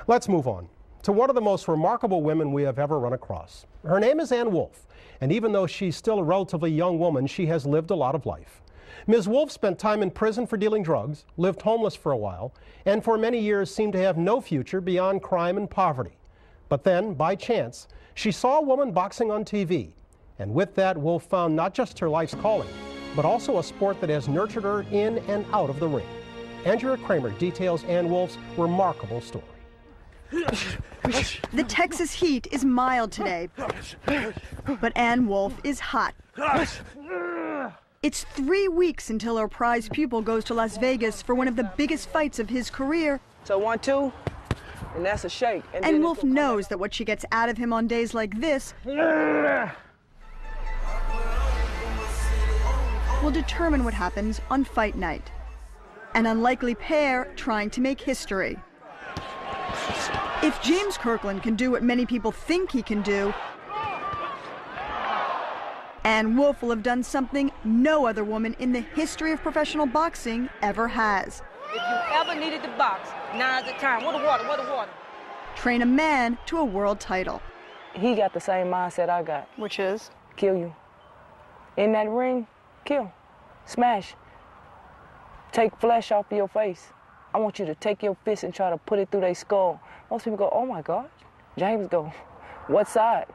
Let's move on to one of the most remarkable women we have ever run across. Her name is Wolfe, and even though she's still a relatively young woman, she has lived a lot of life. Ms. Wolfe spent time in prison for dealing drugs, lived homeless for a while, and for many years seemed to have no future beyond crime and poverty. But then, by chance, she saw a woman boxing on TV, and with that, Wolfe found not just her life's calling, but also a sport that has nurtured her in and out of the ring. Andrea Kramer details Wolfe's remarkable story. The Texas heat is mild today, but Wolfe is hot. It's 3 weeks until her prize pupil goes to Las Vegas for one of the biggest fights of his career. So 1, 2, and that's a shake. And Wolfe knows that what she gets out of him on days like this will determine what happens on fight night. An unlikely pair trying to make history. If James Kirkland can do what many people think he can do, Wolfe will have done something no other woman in the history of professional boxing ever has. If you ever needed to box, now's the time. What the water? Train a man to a world title. He got the same mindset I got. Which is? Kill you. In that ring, kill. Smash. Take flesh off your face. I want you to take your fist and try to put it through their skull. Most people go, oh my God. James go, what side?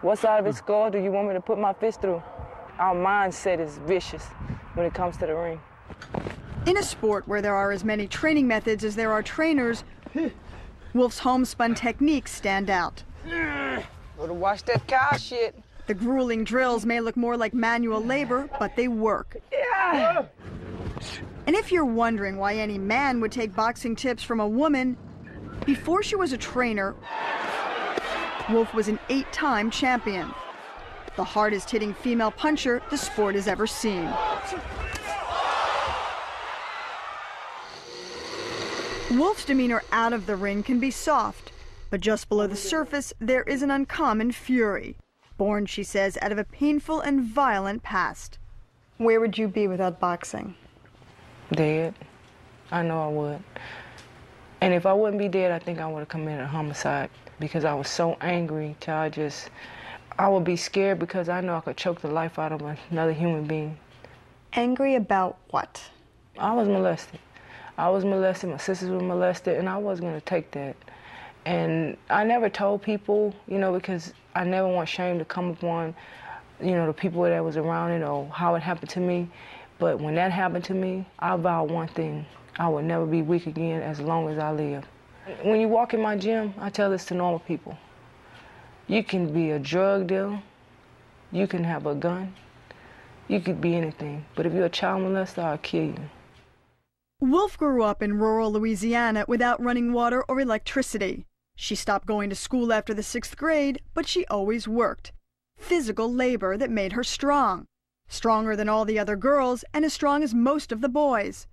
What side of his skull do you want me to put my fist through? Our mindset is vicious when it comes to the ring. In a sport where there are as many training methods as there are trainers, Wolfe's homespun techniques stand out. Gotta watch that cow shit. The grueling drills may look more like manual labor, but they work. Yeah. And if you're wondering why any man would take boxing tips from a woman, before she was a trainer, Wolfe was an 8-time champion, the hardest hitting female puncher the sport has ever seen. Wolfe's demeanor out of the ring can be soft, but just below the surface there is an uncommon fury, born, she says, out of a painful and violent past. Where would you be without boxing? Dead. I know I would. And if I wouldn't be dead, I think I would have committed a homicide because I was so angry till I would be scared because I know I could choke the life out of another human being. Angry about what? I was molested. My sisters were molested, and I wasn't going to take that. And I never told people, because I never want shame to come upon, the people that was around it or how it happened to me. But when that happened to me, I vowed one thing. I would never be weak again as long as I live. When you walk in my gym, I tell this to normal people. You can be a drug dealer, you can have a gun, you could be anything. But if you're a child molester, I'll kill you. Wolfe grew up in rural Louisiana without running water or electricity. She stopped going to school after the 6th grade, but she always worked. Physical labor that made her strong. Stronger than all the other girls and as strong as most of the boys.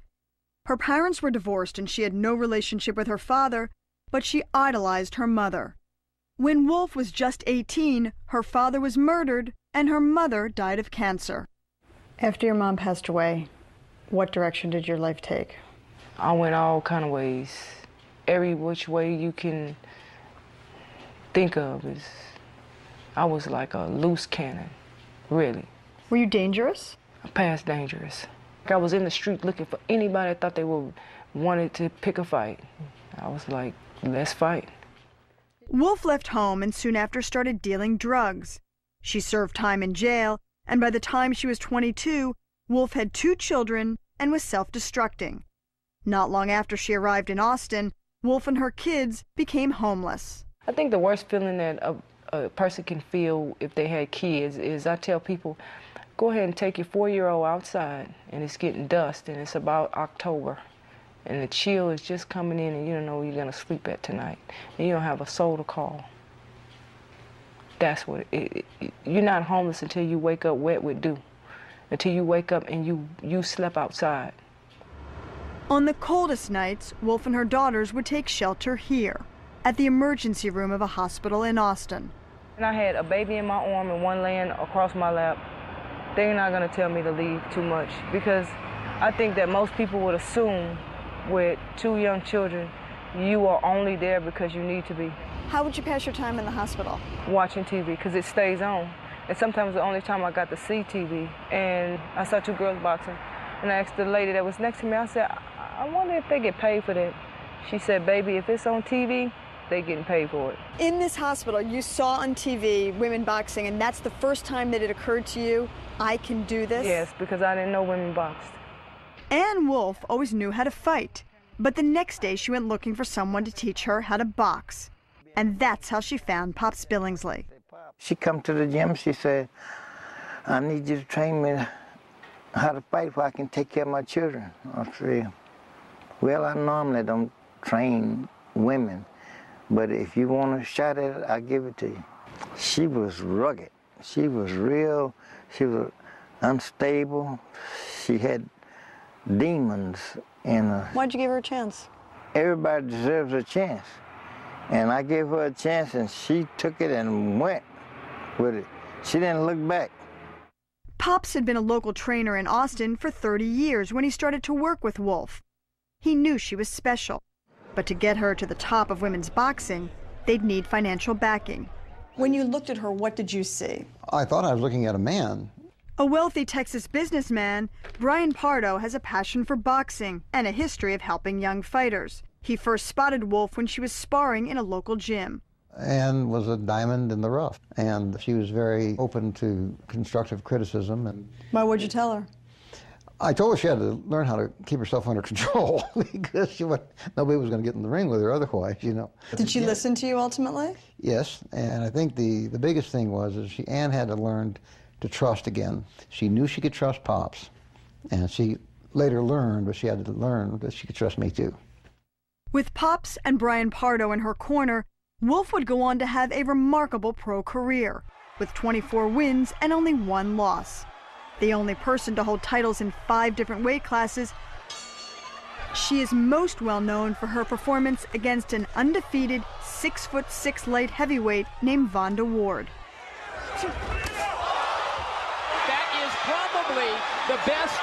Her parents were divorced and she had no relationship with her father, but she idolized her mother. When Wolfe was just 18, her father was murdered and her mother died of cancer. After your mom passed away, what direction did your life take? I went all kind of ways. Every which way you can think of I was like a loose cannon, really. Were you dangerous? Past dangerous. I was in the street looking for anybody that thought they wanted to pick a fight. I was like, let's fight. Wolfe left home and soon after started dealing drugs. She served time in jail, and by the time she was 22, Wolfe had 2 children and was self-destructing. Not long after she arrived in Austin, Wolfe and her kids became homeless. I think the worst feeling that a person can feel if they had kids is I tell people, go ahead and take your 4-year-old outside, and it's getting dusk, and it's about October, and the chill is just coming in, and you don't know where you're going to sleep at tonight, and you don't have a soul to call. That's what you're not homeless until you wake up wet with dew, until you wake up and you slept outside. On the coldest nights, Wolfe and her daughters would take shelter here, at the emergency room of a hospital in Austin. And I had a baby in my arm and one laying across my lap. They're not going to tell me to leave too much because I think that most people would assume with 2 young children you are only there because you need to be. How would you pass your time in the hospital? Watching TV, because it stays on. And sometimes the only time I got to see TV. And I saw two girls boxing. And I asked the lady that was next to me, I said, I wonder if they get paid for that. She said, baby, if it's on TV, they getting paid for it. In this hospital, you saw on TV women boxing, and that's the first time that it occurred to you, I can do this? Yes, because I didn't know women boxed. Ann Wolfe always knew how to fight, but the next day she went looking for someone to teach her how to box. And that's how she found Pops Billingsley. She come to the gym, she said, I need you to train me how to fight so I can take care of my children. I said, well, I normally don't train women, but if you want a shot at it, I'll give it to you. She was rugged. She was real. She was unstable. She had demons in her. Why'd you give her a chance? Everybody deserves a chance. And I gave her a chance, and she took it and went with it. She didn't look back. Pops had been a local trainer in Austin for 30 years when he started to work with Wolfe. He knew she was special, but to get her to the top of women's boxing, they'd need financial backing. When you looked at her, what did you see? I thought I was looking at a man. A wealthy Texas businessman, Brian Pardo has a passion for boxing and a history of helping young fighters. He first spotted Wolfe when she was sparring in a local gym. And was a diamond in the rough. And she was very open to constructive criticism. And Why would you tell her? I told her she had to learn how to keep herself under control because nobody was going to get in the ring with her otherwise, you know. Did she listen to you ultimately? Yes, and I think the biggest thing was Ann had to learn to trust again. She knew she could trust Pops, and she later learned, but she had to learn that she could trust me too. With Pops and Brian Pardo in her corner, Wolfe would go on to have a remarkable pro career, with 24 wins and only 1 loss. The only person to hold titles in 5 different weight classes, she is most well known for her performance against an undefeated 6'6" light heavyweight named Vonda Ward. That is probably the best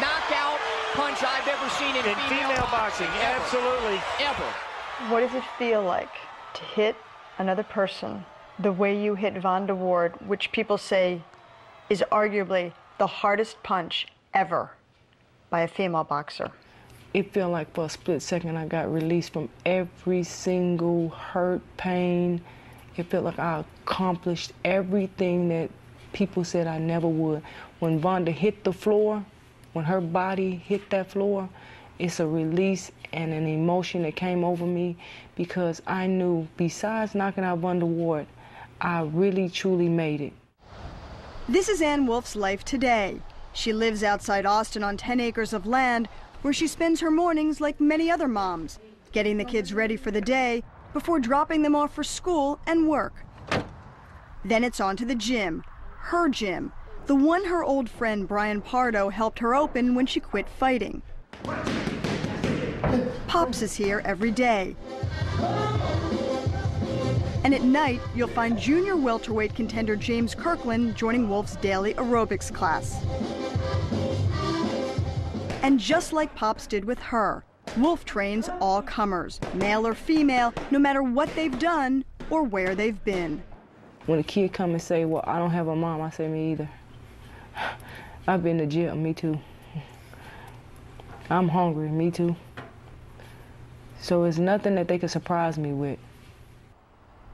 knockout punch I've ever seen in female boxing. Absolutely. Ever. What does it feel like to hit another person the way you hit Vonda Ward, which people say is arguably the hardest punch ever by a female boxer? It felt like for a split second I got released from every single hurt, pain. It felt like I accomplished everything that people said I never would. When Vonda hit the floor, when her body hit that floor, it's a release and an emotion that came over me because I knew besides knocking out Vonda Ward, I really truly made it. This is Ann Wolfe's life today. She lives outside Austin on 10 acres of land where she spends her mornings like many other moms, getting the kids ready for the day before dropping them off for school and work. Then it's on to the gym, her gym, the one her old friend Brian Pardo helped her open when she quit fighting. Pops is here every day. And at night, you'll find junior welterweight contender James Kirkland joining Wolfe's daily aerobics class. And just like Pops did with her, Wolfe trains all comers, male or female, no matter what they've done or where they've been. When a kid come and say, well, I don't have a mom, I say, me either. I've been to jail, me too. I'm hungry, me too. So it's nothing that they can surprise me with.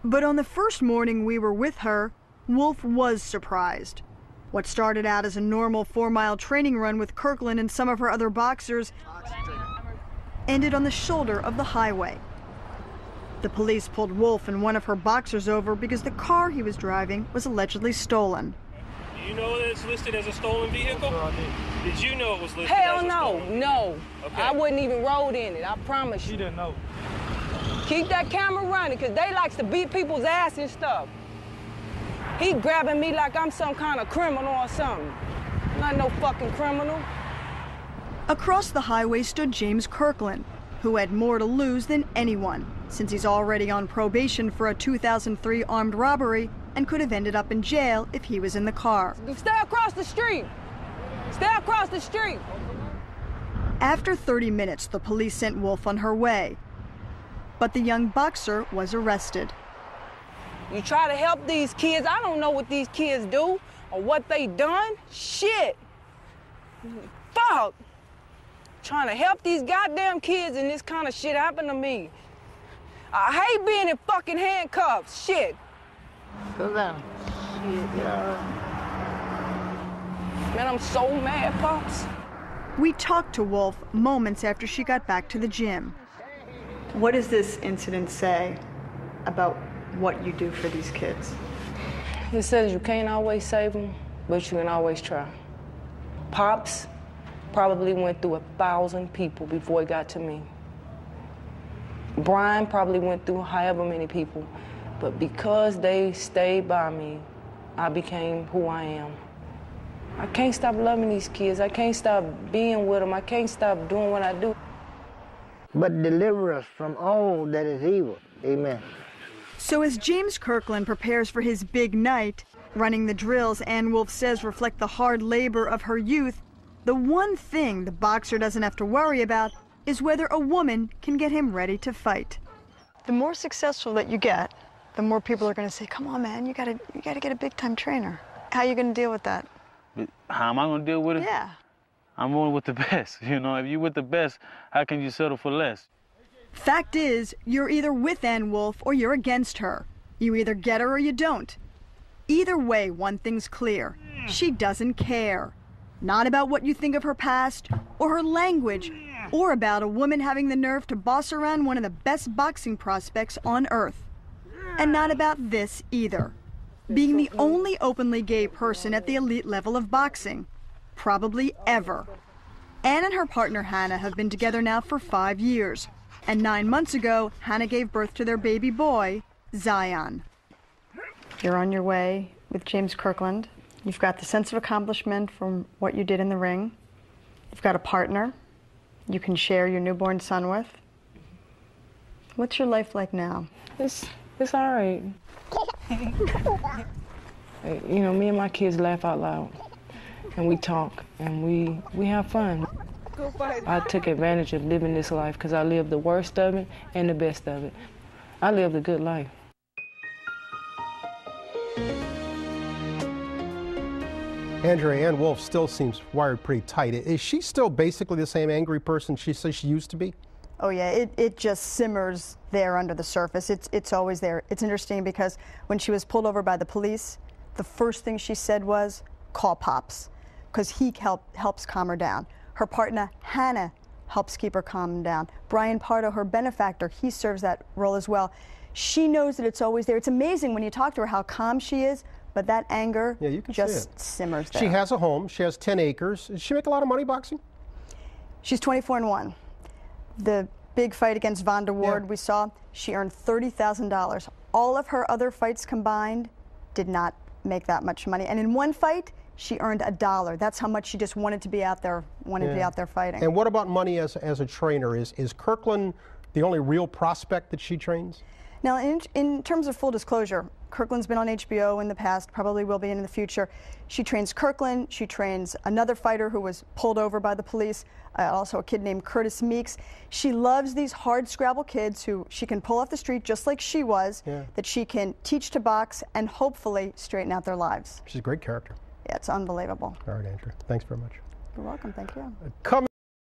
But on the first morning we were with her, Wolfe was surprised. What started out as a normal 4-mile training run with Kirkland and some of her other boxers ended on the shoulder of the highway. The police pulled Wolfe and one of her boxers over because the car he was driving was allegedly stolen. Do you know that it's listed as a stolen vehicle? Did you know it was listed Hell as a no, stolen? no. Okay. I wouldn't even rode in it, I promise you. You didn't know. Keep that camera running, because they likes to beat people's ass and stuff. He grabbing me like I'm some kind of criminal or something. I'm not no fucking criminal. Across the highway stood James Kirkland, who had more to lose than anyone, since he's already on probation for a 2003 armed robbery and could have ended up in jail if he was in the car. Stay across the street. Stay across the street. After 30 minutes, the police sent Wolfe on her way. but the young boxer was arrested. You try to help these kids. I don't know what these kids do or what they done. Shit. Fuck. Trying to help these goddamn kids and this kind of shit happened to me. I hate being in fucking handcuffs. Shit. Go down. Shit, man, I'm so mad, Pops. We talked to Wolfe moments after she got back to the gym. What does this incident say about what you do for these kids? It says you can't always save them, but you can always try. Pops probably went through 1,000 people before he got to me. Brian probably went through however many people, but because they stayed by me, I became who I am. I can't stop loving these kids. I can't stop being with them. I can't stop doing what I do. But deliver us from all that is evil. Amen. So as James Kirkland prepares for his big night, running the drills Ann Wolfe says reflect the hard labor of her youth, the one thing the boxer doesn't have to worry about is whether a woman can get him ready to fight. The more successful that you get, the more people are going to say, come on, man, you gotta get a big-time trainer. How are you going to deal with that? How am I going to deal with it? Yeah. I'm going with the best. You know, if you're with the best, how can you settle for less? Fact is, you're either with Ann Wolfe or you're against her. You either get her or you don't. Either way, one thing's clear. She doesn't care. Not about what you think of her past or her language or about a woman having the nerve to boss around one of the best boxing prospects on earth. And not about this either. Being the only openly gay person at the elite level of boxing. Probably ever. Ann and her partner Hannah have been together now for 5 years. And 9 months ago, Hannah gave birth to their baby boy, Zion. You're on your way with James Kirkland. You've got the sense of accomplishment from what you did in the ring. You've got a partner you can share your newborn son with. What's your life like now? It's all right. You know, me and my kids laugh out loud, and we talk, and we have fun. I took advantage of living this life because I lived the worst of it and the best of it. I lived a good life. Andrea, Ann Wolfe still seems wired pretty tight. Is she still basically the same angry person she says she used to be? Oh yeah, it just simmers there under the surface. It's always there. It's interesting because when she was pulled over by the police, the first thing she said was, call Pops, because he helps calm her down. Her partner, Hannah, helps keep her calm down. Brian Pardo, her benefactor, he serves that role as well. She knows that it's always there. It's amazing when you talk to her how calm she is, but that anger just simmers there. She has a home. She has 10 acres. Does she make a lot of money boxing? She's 24-1. The big fight against Von der Ward we saw, she earned $30,000. All of her other fights combined did not make that much money. And in one fight, she earned $1. That's how much she just wanted to be out there, to be out there fighting. And what about money as a trainer? Is Kirkland the only real prospect that she trains? Now, in terms of full disclosure, Kirkland's been on HBO in the past, probably will be in the future. She trains Kirkland, she trains another fighter who was pulled over by the police, also a kid named Curtis Meeks. She loves these hard scrabble kids who she can pull off the street just like she was, that she can teach to box and hopefully straighten out their lives. She's a great character. Yeah, it's unbelievable. All right, Andrew. Thanks very much. You're welcome. Thank you.